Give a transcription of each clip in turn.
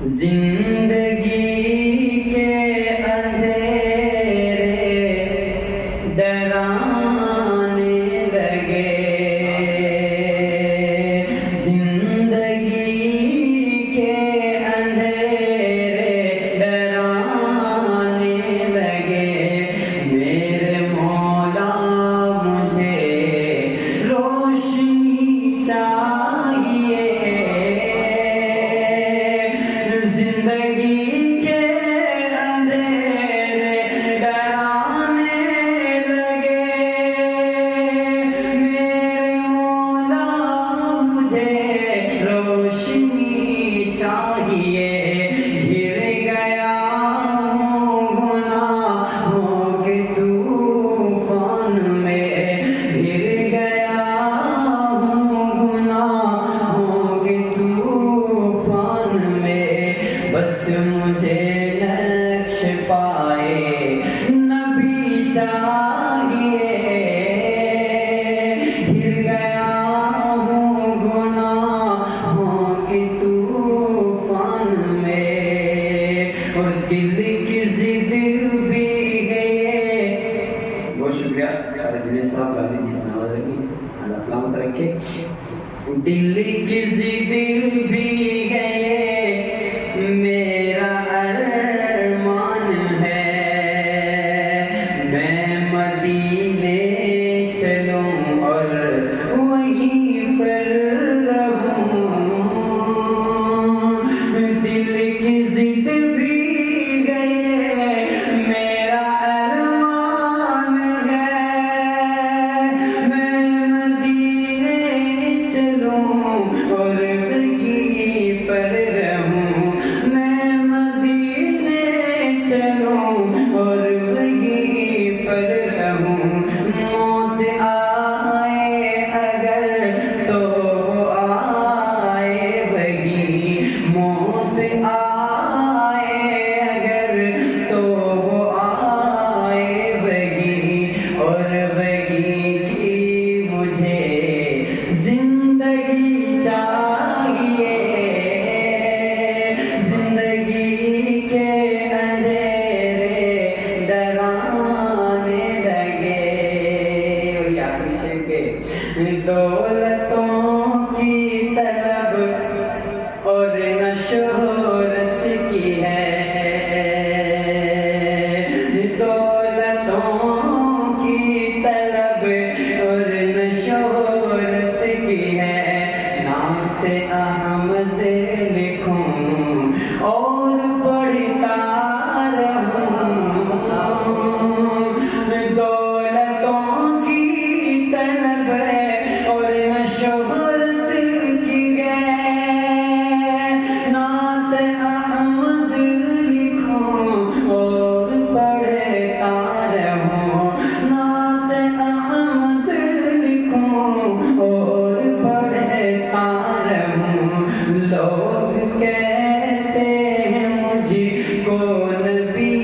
زندگی کے اندھیرے ڈرانے لگے، زندگی کے اندھیرے ڈرانے لگے، میرے مولا مجھے روشنی چاہیے، زندگی کے اندھیرے ڈرانے لگے، میرے مولا مجھے روشنی چاہیے، گر گیا ہوں گناہوں کے طوفان میں، گر گیا ہوں گناہوں کے طوفان میں، بس مجھے نقش پائے نبی چاہیے، گر گیا ہوں گناہوں کے طوفان میں، اور دل کی ضد بھی گئے۔ بہت شکریہ جنید صاحب، غازی جی سے نوازے گی، اللہ سلامت رکھے۔ دل کی ضد بھی گئے، میرا ارمان ہے میں مدینے چلوں اور وہیں پر رہوں، دل کی ضد بھی گئے، میرا ارمان ہے میں مدینے چلوں اور وہیں پر رہوں، میں مدینے چلوں اور وہیں پر رہوں، موت آئے اگر تو آئے وہیں، موت آئے اگر تو آئے وہیں، اور وہیں کی مجھے زندگی چاہیے، زندگی کے اندھیرے ڈرانے لگے۔ اور یہ آخری شعر کے دولتوں کی طلب اور نہ شہرت کی ہے، دولتوں کی طلب اور نہ شہرت کی ہے، نعت احمد لکھوں اور پڑھتا رہوں، دولتوں کی طلب اور نہ شہرت کی ہے، نعت احمد لکھوں اور پڑھتا رہوں، نعت احمد لکھوں اور پڑھتا رہوں، لوگ کہتے ہیں مجھ کو نبی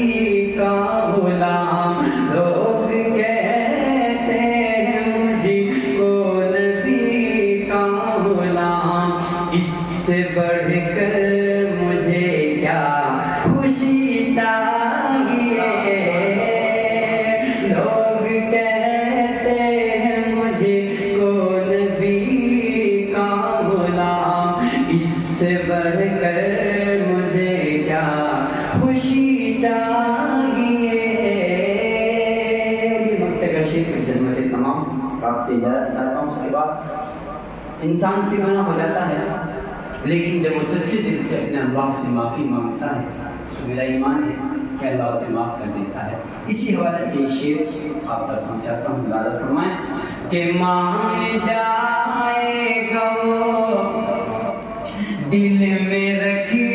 کا غلام، لوگ کہتے ہیں مجھ کو نبی کا غلام، اس سے بڑھ کر مجھے کیا خوشی چاہیے، لوگ کہتے ہیں مجھ کو نبی کا غلام، اس سے بڑھ کر مجھے کیا خوشی چاہیے۔ یہ وقت کا شیخ کی خدمت تمام، آپ سے اجازت چاہتا ہوں۔ اس کے بعد انسان سے گناہ ہو جاتا ہے، لیکن جب وہ سچے دل سے اپنے اللہ سے معافی مانگتا ہے تو میرا ایمان ہے کہ اللہ اسے معاف کر دیتا ہے۔ اسی حوالے سے یہ شعر آپ تک پہنچاتا ہوں، اجازت فرمائیں کہ مان جائے گا وہ دل میں رکھی